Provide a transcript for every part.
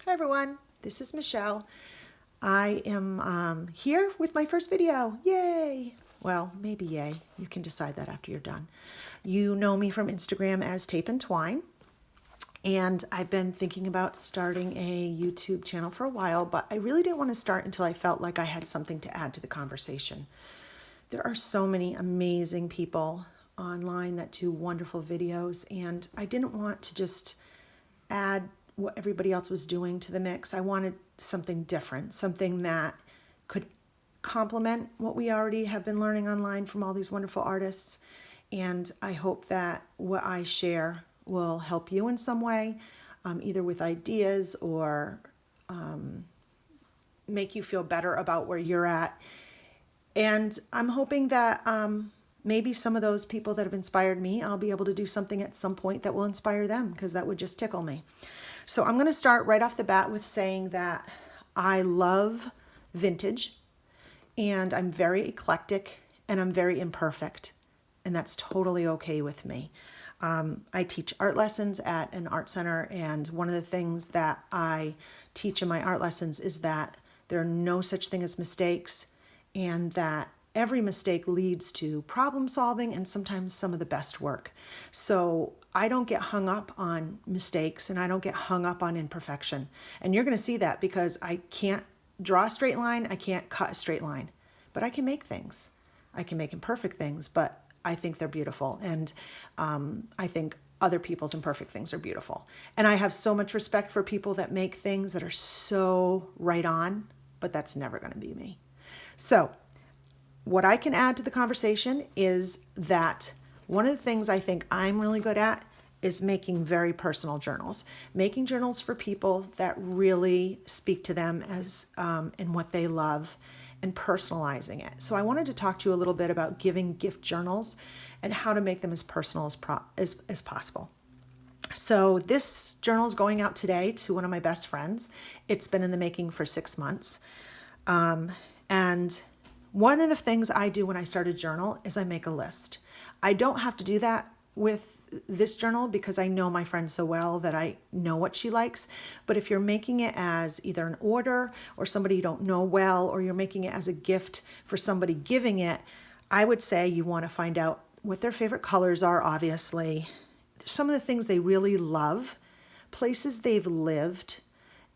Hi everyone, this is Michelle. I am here with my first video. Yay! Well, maybe yay. You can decide that after you're done. You know me from Instagram as Tape and Twine, and I've been thinking about starting a YouTube channel for a while, but I really didn't want to start until I felt like I had something to add to the conversation. There are so many amazing people online that do wonderful videos, and I didn't want to just add what everybody else was doing to the mix. I wanted something different, something that could complement what we already have been learning online from all these wonderful artists. And I hope that what I share will help you in some way, either with ideas or make you feel better about where you're at. And I'm hoping that maybe some of those people that have inspired me, I'll be able to do something at some point that will inspire them, because that would just tickle me. So I'm going to start right off the bat with saying that I love vintage, and I'm very eclectic, and I'm very imperfect, and that's totally okay with me. I teach art lessons at an art center, and one of the things that I teach in my art lessons is that there are no such thing as mistakes, and that every mistake leads to problem solving and sometimes some of the best work. So I don't get hung up on mistakes, and I don't get hung up on imperfection. And you're going to see that, because I can't draw a straight line, I can't cut a straight line, but I can make things. I can make imperfect things, but I think they're beautiful. And I think other people's imperfect things are beautiful. And I have so much respect for people that make things that are so right on, but that's never going to be me. So what I can add to the conversation is that one of the things I think I'm really good at is making very personal journals, making journals for people that really speak to them as in what they love, and personalizing it. So I wanted to talk to you a little bit about giving gift journals and how to make them as personal as possible. So this journal is going out today to one of my best friends. It's been in the making for 6 months. And one of the things I do when I start a journal is I make a list. I don't have to do that with this journal because I know my friend so well that I know what she likes. But if you're making it as either an order or somebody you don't know well, or you're making it as a gift for somebody giving it, I would say you want to find out what their favorite colors are, obviously, some of the things they really love, places they've lived,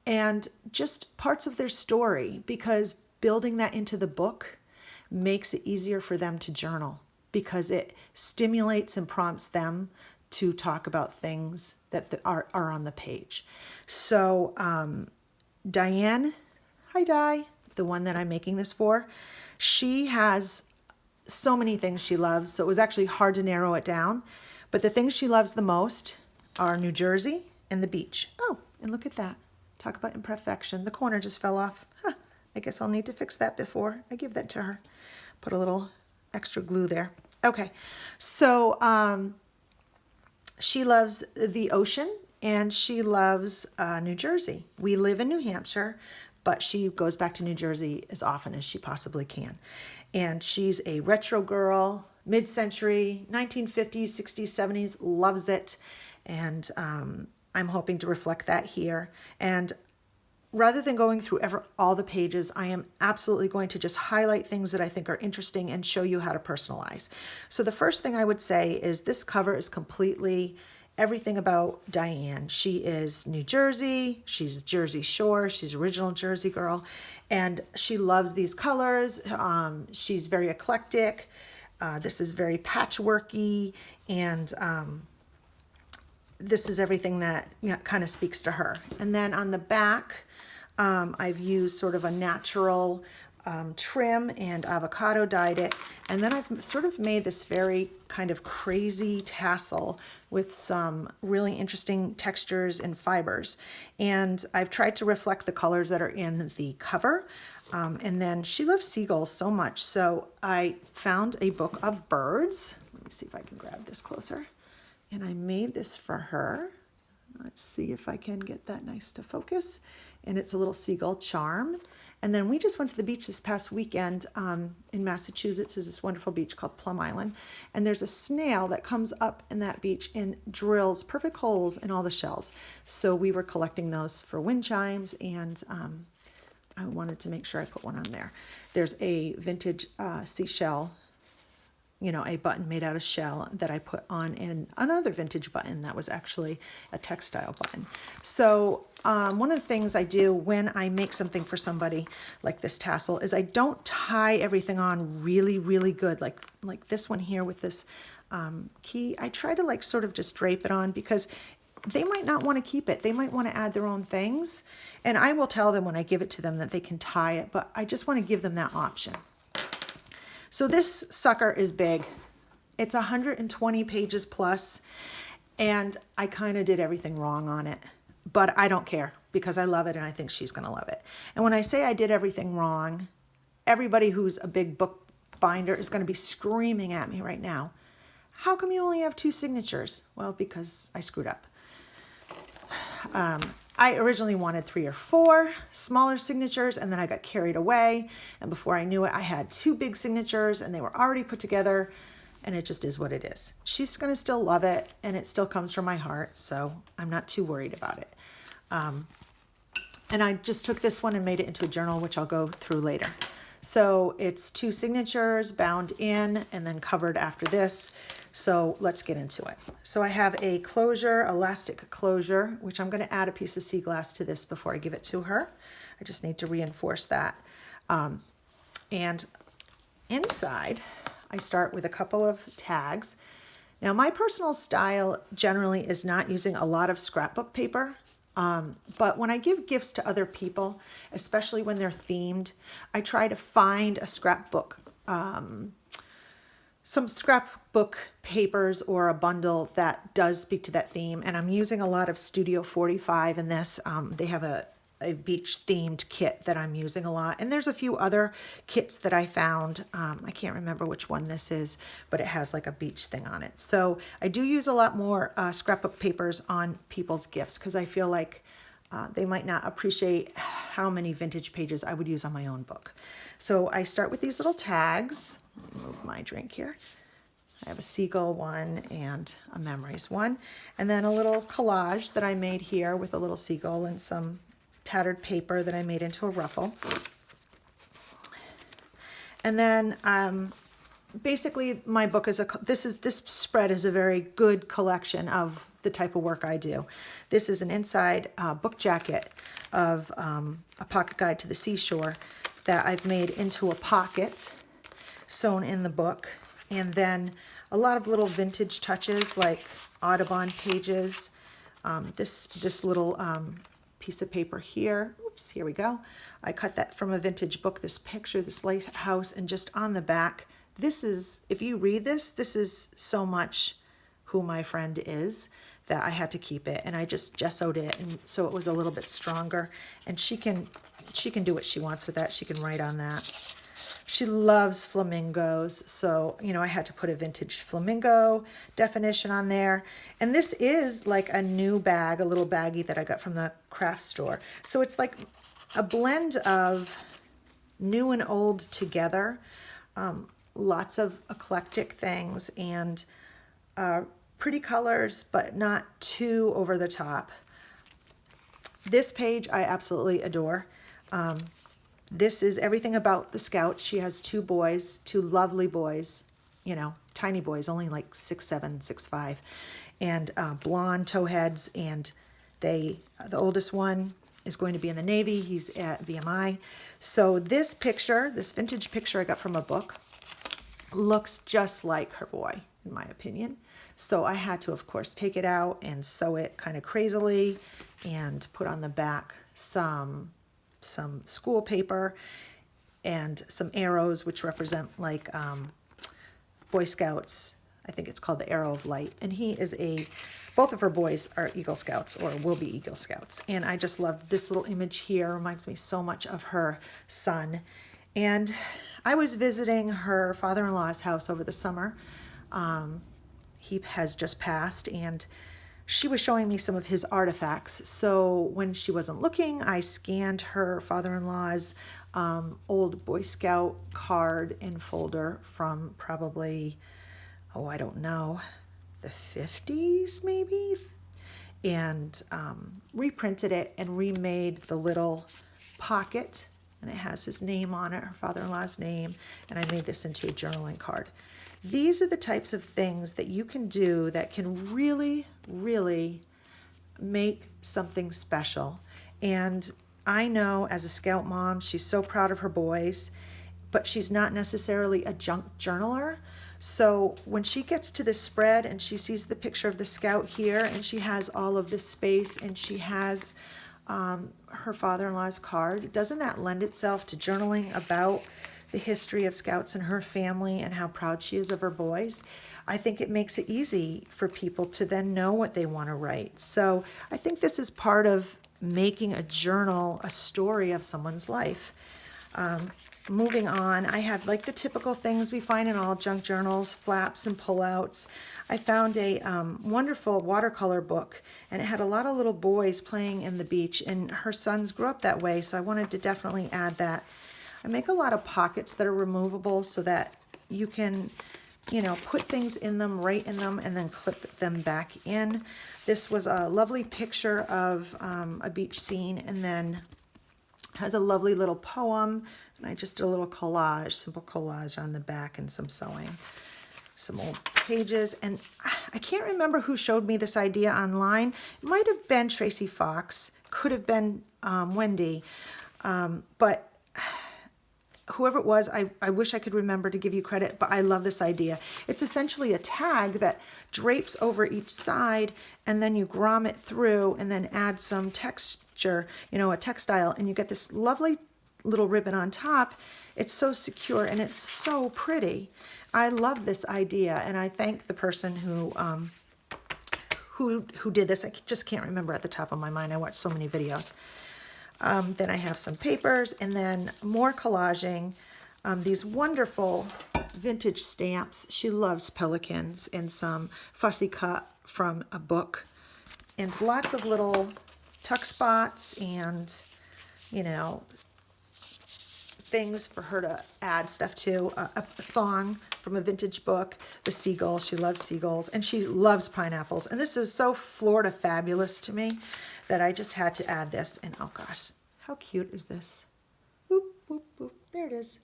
and just parts of their story, because building that into the book makes it easier for them to journal, because it stimulates and prompts them to talk about things that are on the page. So Diane, hi Di, the one that I'm making this for, she has so many things she loves, so it was actually hard to narrow it down. But the things she loves the most are New Jersey and the beach. Oh, and look at that. Talk about imperfection. The corner just fell off. Huh. I guess I'll need to fix that before I give that to her. Put a little extra glue there. Okay, so she loves the ocean, and she loves New Jersey. We live in New Hampshire, but she goes back to New Jersey as often as she possibly can. And she's a retro girl, mid-century, 1950s, 60s, 70s, loves it. And I'm hoping to reflect that here. And rather than going through all the pages, I am absolutely going to just highlight things that I think are interesting and show you how to personalize. So the first thing I would say is this cover is completely everything about Diane. She is New Jersey, she's Jersey Shore, she's original Jersey girl, and she loves these colors. She's very eclectic. This is very patchworky, and this is everything that kind of speaks to her. And then on the back, I've used sort of a natural trim and avocado dyed it. And then I've sort of made this very kind of crazy tassel with some really interesting textures and fibers. And I've tried to reflect the colors that are in the cover. And then she loves seagulls so much. So I found a book of birds. Let me see if I can grab this closer. And I made this for her. Let's see if I can get that nice to focus. And it's a little seagull charm. And then we just went to the beach this past weekend in Massachusetts. There's this wonderful beach called Plum Island. And there's a snail that comes up in that beach and drills perfect holes in all the shells. So we were collecting those for wind chimes, and I wanted to make sure I put one on there. There's a vintage seashell, a button made out of shell that I put on in another vintage button that was actually a textile button. So one of the things I do when I make something for somebody like this tassel is I don't tie everything on really, really good. Like this one here with this key, I try to like sort of just drape it on, because they might not want to keep it. They might want to add their own things. And I will tell them when I give it to them that they can tie it, but I just want to give them that option. So this sucker is big. It's 120 pages plus, and I kind of did everything wrong on it, but I don't care because I love it and I think she's going to love it. And when I say I did everything wrong, everybody who's a big book binder is going to be screaming at me right now. How come you only have 2 signatures? Well, because I screwed up. I originally wanted 3 or 4 smaller signatures, and then I got carried away. And before I knew it, I had 2 big signatures and they were already put together, and it just is what it is. She's going to still love it, and it still comes from my heart. So I'm not too worried about it. And I just took this one and made it into a journal, which I'll go through later. So it's 2 signatures bound in and then covered after this. So let's get into it. So I have a closure, elastic closure, which I'm going to add a piece of sea glass to this before I give it to her. I just need to reinforce that. And inside, I start with a couple of tags. Now, my personal style generally is not using a lot of scrapbook paper. But when I give gifts to other people, especially when they're themed, I try to find a scrapbook, some scrapbook papers or a bundle that does speak to that theme. And I'm using a lot of Studio 45 in this. They have a beach themed kit that I'm using a lot. And there's a few other kits that I found. I can't remember which one this is, but it has like a beach thing on it. So I do use a lot more scrapbook papers on people's gifts, because I feel like they might not appreciate how many vintage pages I would use on my own book. So I start with these little tags. Let me move my drink here. I have a seagull one and a memories one. And then a little collage that I made here with a little seagull and some tattered paper that I made into a ruffle. And then basically my book is this spread is a very good collection of the type of work I do. This is an inside book jacket of a pocket guide to the seashore that I've made into a pocket sewn in the book. And then a lot of little vintage touches like Audubon pages. This little piece of paper here. Oops, here we go. I cut that from a vintage book, this picture, this lighthouse, and just on the back, this is, if you read this, this is so much who my friend is that I had to keep it, and I just gessoed it, and so it was a little bit stronger. And she can do what she wants with that. She can write on that. She loves flamingos, so, I had to put a vintage flamingo definition on there. And this is like a new bag, a little baggie that I got from the craft store. So it's like a blend of new and old together. Lots of eclectic things and pretty colors, but not too over the top. This page I absolutely adore. This is everything about the Scouts. She has 2 boys, 2 lovely boys, tiny boys, only like 6'7", 6'5", and blonde towheads. And the oldest one is going to be in the Navy. He's at VMI. So this picture, this vintage picture I got from a book, looks just like her boy, in my opinion. So I had to, of course, take it out and sew it kind of crazily and put on the back some school paper and some arrows, which represent like Boy Scouts. I think it's called the Arrow of Light. And both of her boys are Eagle Scouts or will be Eagle Scouts. And I just love this little image here. Reminds me so much of her son. And I was visiting her father-in-law's house over the summer. He has just passed, and she was showing me some of his artifacts. So when she wasn't looking, I scanned her father-in-law's old Boy Scout card and folder from probably, oh, I don't know, the 50s maybe, and reprinted it and remade the little pocket, and it has his name on it, her father-in-law's name, and I made this into a journaling card. These are the types of things that you can do that can really, really make something special. And I know as a Scout mom, she's so proud of her boys, but she's not necessarily a junk journaler. So when she gets to this spread and she sees the picture of the Scout here, and she has all of this space, and she has her father-in-law's card, doesn't that lend itself to journaling about the history of Scouts and her family and how proud she is of her boys? I think it makes it easy for people to then know what they want to write. So I think this is part of making a journal a story of someone's life. Moving on, I have like the typical things we find in all junk journals, flaps and pullouts. I found a wonderful watercolor book, and it had a lot of little boys playing in the beach, and her sons grew up that way, so I wanted to definitely add that. I make a lot of pockets that are removable so that you can, you know, put things in them, write in them, and then clip them back in. This was a lovely picture of a beach scene, and then has a lovely little poem, and I just did a little collage, simple collage on the back, and some sewing, some old pages. And I can't remember who showed me this idea online. It might have been Tracy Fox, could have been Wendy, but whoever it was, I wish I could remember to give you credit, but I love this idea. It's essentially a tag that drapes over each side, and then you grom it through and then add some texture, you know, a textile, and you get this lovely little ribbon on top. It's so secure and it's so pretty. I love this idea, and I thank the person who did this. I just can't remember at the top of my mind. I watched so many videos. Then I have some papers, and then more collaging. These wonderful vintage stamps. She loves pelicans, and some fussy cut from a book, and lots of little tuck spots and, you know, things for her to add stuff to. A song from a vintage book, the seagull. She loves seagulls, and she loves pineapples. And this is so Florida fabulous to me that I just had to add this. And oh gosh, how cute is this? Boop, boop, boop. There it is.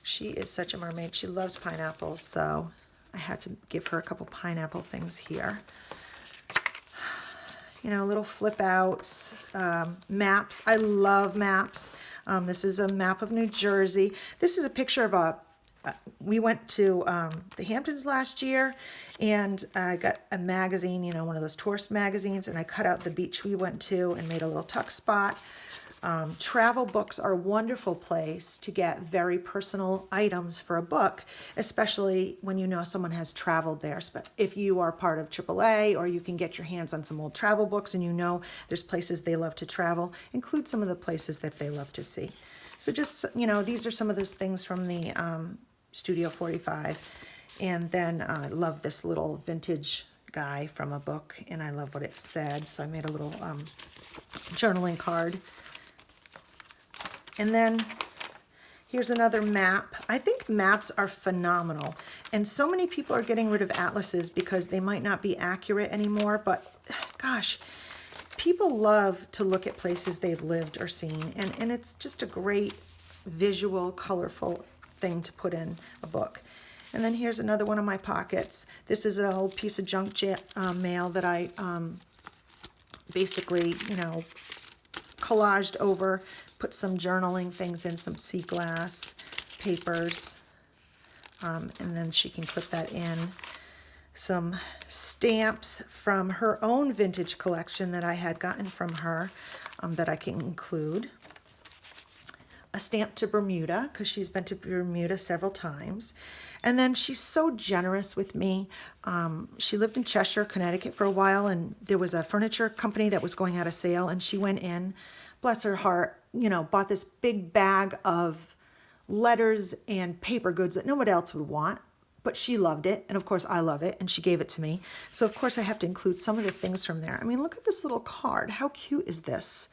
She is such a mermaid. She loves pineapples, so I had to give her a couple pineapple things here. You know, little flip outs, maps. I love maps. This is a map of New Jersey. This is a picture of we went to the Hamptons last year, and I got a magazine, you know, one of those tourist magazines, and I cut out the beach we went to and made a little tuck spot. Travel books are a wonderful place to get very personal items for a book, especially when you know someone has traveled there. If you are part of AAA, or you can get your hands on some old travel books and you know there's places they love to travel, include some of the places that they love to see. So just, you know, these are some of those things from the Studio 45. And then I love this little vintage guy from a book, and I love what it said. So I made a little journaling card. And then here's another map. I think maps are phenomenal. And so many people are getting rid of atlases because they might not be accurate anymore. But gosh, people love to look at places they've lived or seen. And it's just a great visual, colorful thing to put in a book. And then here's another one of my pockets. This is an old piece of junk mail that I basically, you know, collaged over, put some journaling things in, some sea glass, papers, and then she can clip that in. Some stamps from her own vintage collection that I had gotten from her that I can include. A stamp to Bermuda, because she's been to Bermuda several times. And then she's so generous with me. She lived in Cheshire, Connecticut for a while, and there was a furniture company that was going out of sale, and she went in, bless her heart, you know, bought this big bag of letters and paper goods that nobody else would want. but she loved it. And of course I love it. And she gave it to me. So of course I have to include some of the things from there. I mean, look at this little card. How cute is this?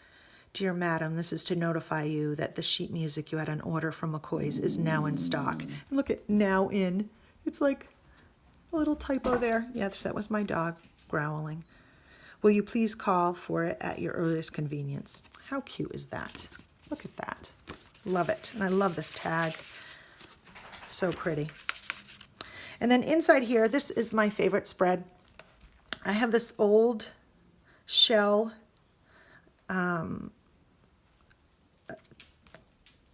Dear Madam, this is to notify you that the sheet music you had on order from McCoy's is now in stock. And look at now in. It's like a little typo there. Yes, that was my dog growling. Will you please call for it at your earliest convenience? How cute is that? Look at that. Love it. And I love this tag. So pretty. And then inside here, this is my favorite spread. I have this old shell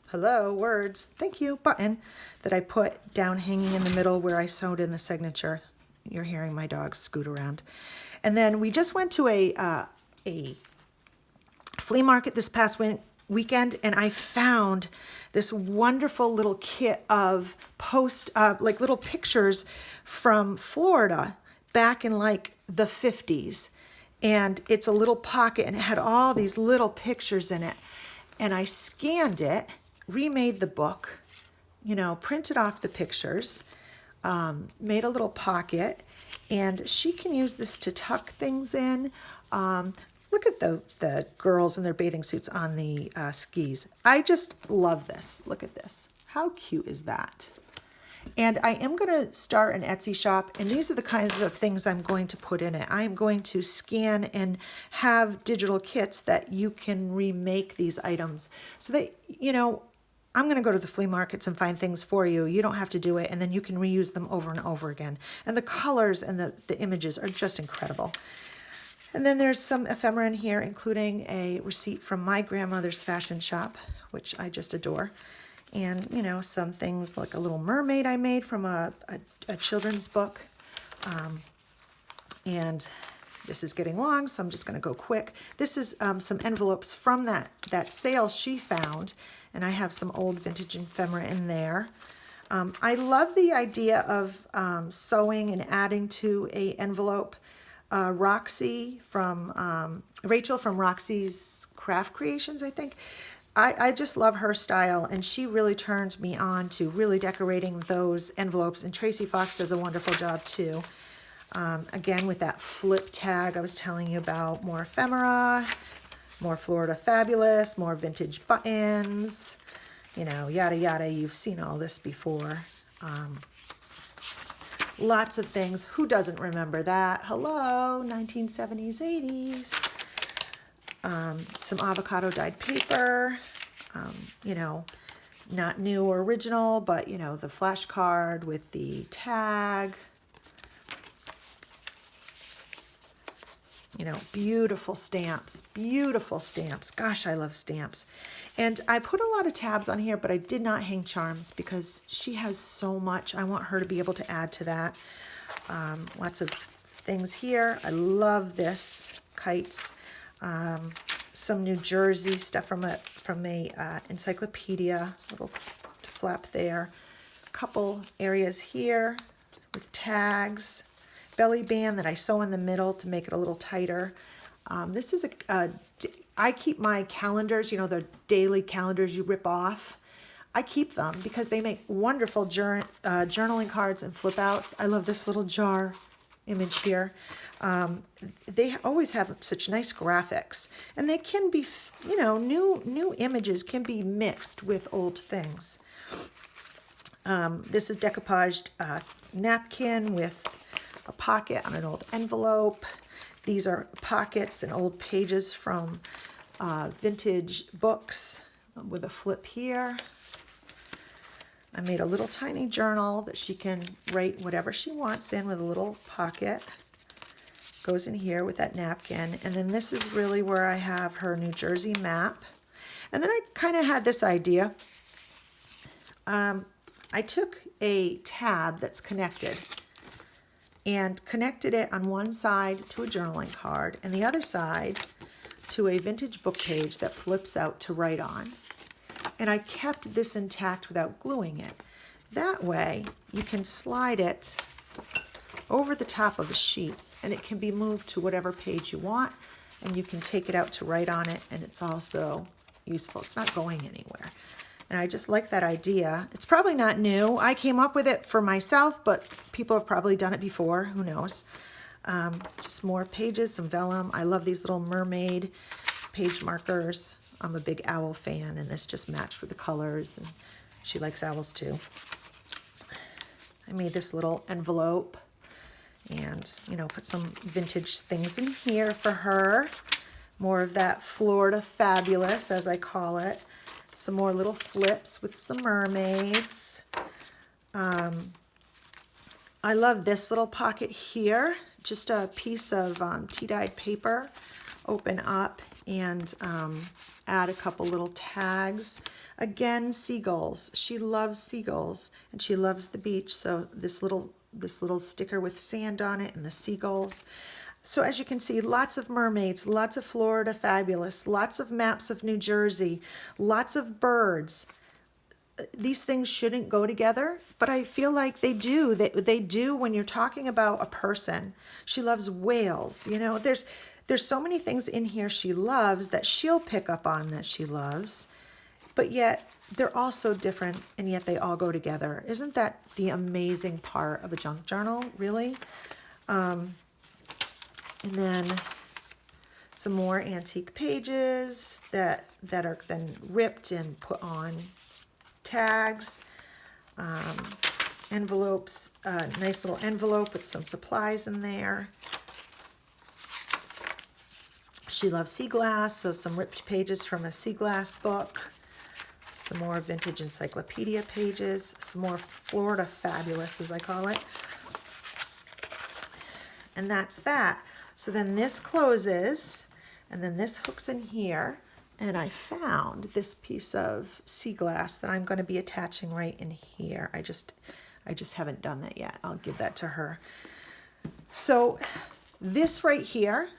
hello, words, thank you, button that I put down hanging in the middle where I sewed in the signature. You're hearing my dog scoot around. And then we just went to a flea market this past weekend, and I found this wonderful little kit of like little pictures from Florida back in like the 50s. And it's a little pocket, and it had all these little pictures in it. And I scanned it, remade the book, you know, printed off the pictures, made a little pocket, and she can use this to tuck things in. Look at the girls in their bathing suits on the skis. I just love this. Look at this. How cute is that? And I am going to start an Etsy shop, and these are the kinds of things I'm going to put in it. I am going to scan and have digital kits that you can remake these items so that, you know, I'm going to go to the flea markets and find things for you. You don't have to do it, and then you can reuse them over and over again. And the colors and the images are just incredible. And then there's some ephemera in here, including a receipt from my grandmother's fashion shop, which I just adore. And, you know, some things like a little mermaid I made from a children's book. And this is getting long, so I'm just going to go quick. This is some envelopes from that sale she found. And I have some old vintage ephemera in there. I love the idea of sewing and adding to a envelope. Roxy from, Rachel from Roxy's Craft Creations, I think. I just love her style, and she really turned me on to really decorating those envelopes, and Tracy Fox does a wonderful job too. Again, with that flip tag I was telling you about, more ephemera, more Florida Fabulous, more vintage buttons, you know, yada yada. You've seen all this before. Lots of things. Who doesn't remember that? Hello, 1970s, 80s. Some avocado dyed paper, you know, not new or original, but, you know, the flashcard with the tag. You know, beautiful stamps, beautiful stamps. Gosh, I love stamps. And I put a lot of tabs on here, but I did not hang charms because she has so much. I want her to be able to add to that. Lots of things here. I love this, kites. Some New Jersey stuff from a encyclopedia, little flap there. A couple areas here with tags. Belly band that I sew in the middle to make it a little tighter. This is I keep my calendars, you know, the daily calendars you rip off. I keep them because they make wonderful journaling cards and flip outs. I love this little jar image here. They always have such nice graphics, and they can be, you know, new images can be mixed with old things. This is decoupaged napkin with a pocket on an old envelope. These are pockets and old pages from vintage books with a flip here. I made a little tiny journal that she can write whatever she wants in with a little pocket. Goes in here with that napkin. And then this is really where I have her New Jersey map. And then I kind of had this idea. I took a tab that's connected and connected it on one side to a journaling card and the other side to a vintage book page that flips out to write on. And I kept this intact without gluing it. That way you can slide it over the top of a sheet and it can be moved to whatever page you want, and you can take it out to write on it, and it's also useful. It's not going anywhere. And I just like that idea. It's probably not new. I came up with it for myself, but people have probably done it before. Who knows? Just more pages, some vellum. I love these little mermaid page markers. I'm a big owl fan, and this just matched with the colors. And she likes owls too. I made this little envelope and, you know, put some vintage things in here for her. More of that Florida fabulous, as I call it. Some more little flips with some mermaids. I love this little pocket here. Just a piece of tea-dyed paper. Open up and add a couple little tags. Again, seagulls. She loves seagulls and she loves the beach. So this little sticker with sand on it and the seagulls. So as you can see, lots of mermaids, lots of Florida fabulous, lots of maps of New Jersey, lots of birds. These things shouldn't go together, but I feel like they do. They do when you're talking about a person. She loves whales. You know, there's so many things in here she loves that she'll pick up on that she loves, but yet they're all so different, and yet they all go together. Isn't that the amazing part of a junk journal, really? And then some more antique pages that are then ripped and put on tags. Envelopes, nice little envelope with some supplies in there. She loves sea glass, so some ripped pages from a sea glass book. Some more vintage encyclopedia pages. Some more Florida fabulous, as I call it. And that's that. So then this closes, and then this hooks in here, and I found this piece of sea glass that I'm going to be attaching right in here. I just haven't done that yet. I'll give that to her. So this right here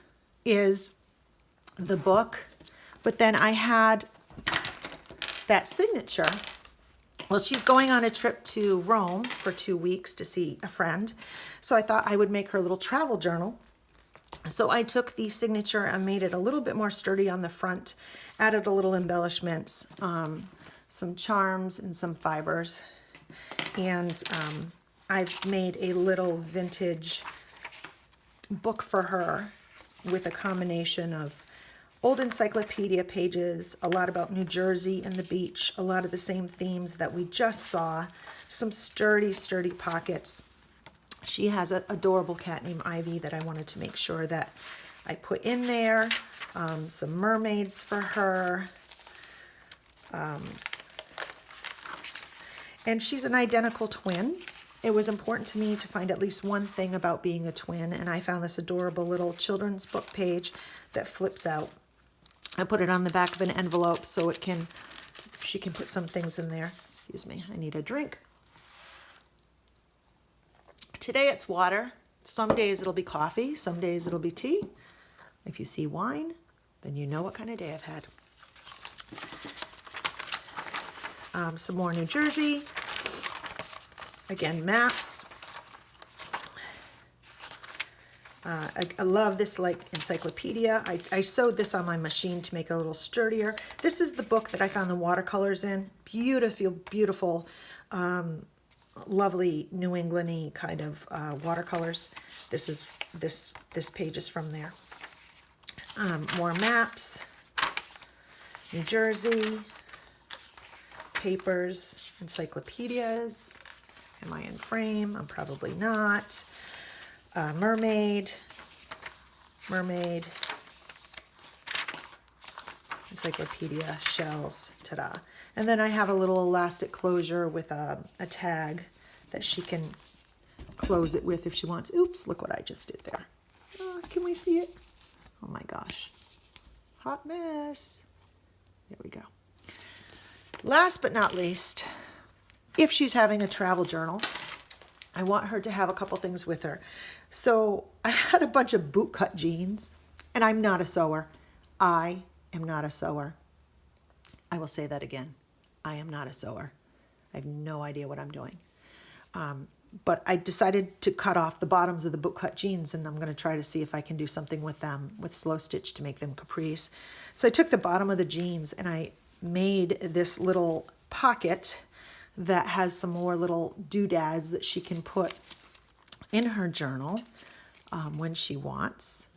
is the book, but then I had that signature. Well, she's going on a trip to Rome for 2 weeks to see a friend, so I thought I would make her a little travel journal. So I took the signature and made it a little bit more sturdy on the front, added a little embellishments, some charms and some fibers. And I've made a little vintage book for her with a combination of old encyclopedia pages, a lot about New Jersey and the beach, a lot of the same themes that we just saw, some sturdy, sturdy pockets. She has an adorable cat named Ivy that I wanted to make sure that I put in there. Some mermaids for her. And she's an identical twin. It was important to me to find at least one thing about being a twin, and I found this adorable little children's book page that flips out. I put it on the back of an envelope so she can put some things in there. Excuse me, I need a drink. Today it's water. Some days it'll be coffee. Some days it'll be tea. If you see wine, then you know what kind of day I've had. Some more New Jersey. Again, maps. I love this like encyclopedia. I sewed this on my machine to make it a little sturdier. This is the book that I found the watercolors in. Beautiful, beautiful, lovely New England-y kind of watercolors. This page is from there. More maps. New Jersey. Papers, encyclopedias. Am I in frame? I'm probably not. Mermaid, encyclopedia, shells, ta-da. And then I have a little elastic closure with a tag that she can close it with if she wants. Oops, look what I just did there. Can we see it? Oh my gosh. Hot mess. There we go. Last but not least, if she's having a travel journal, I want her to have a couple things with her. So I had a bunch of bootcut jeans, and I'm not a sewer. I am not a sewer. I will say that again. I am not a sewer. I have no idea what I'm doing. But I decided to cut off the bottoms of the bootcut jeans, and I'm going to try to see if I can do something with them with slow stitch to make them capris. So I took the bottom of the jeans and I made this little pocket that has some more little doodads that she can put in her journal when she wants.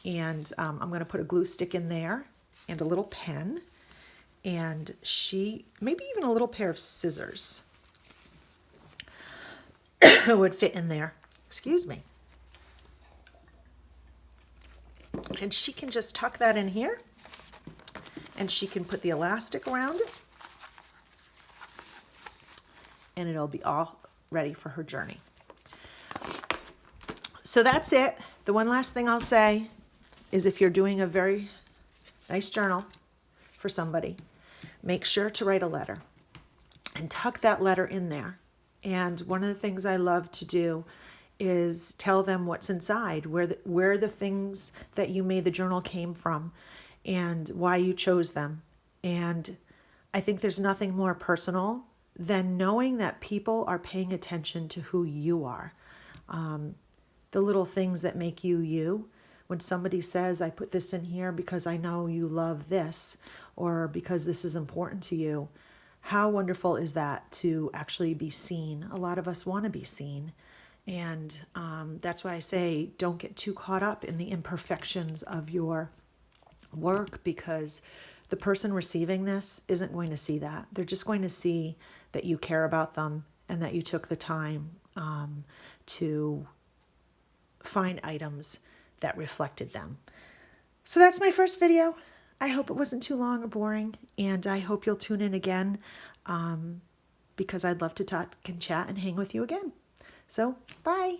And I'm going to put a glue stick in there and a little pen, and maybe even a little pair of scissors would fit in there. Excuse me. And she can just tuck that in here, and she can put the elastic around it, and it'll be all ready for her journey. So that's it. The one last thing I'll say is, if you're doing a very nice journal for somebody, make sure to write a letter and tuck that letter in there. And one of the things I love to do is tell them what's inside, where the things that you made the journal came from, and why you chose them. And I think there's nothing more personal than knowing that people are paying attention to who you are. The little things that make you you. When somebody says, I put this in here because I know you love this, or because this is important to you, how wonderful is that to actually be seen? A lot of us want to be seen. And that's why I say, don't get too caught up in the imperfections of your work, because the person receiving this isn't going to see that. They're just going to see that you care about them and that you took the time to find items that reflected them. So that's my first video. I hope it wasn't too long or boring, and I hope you'll tune in again, because I'd love to talk and chat and hang with you again. So, bye.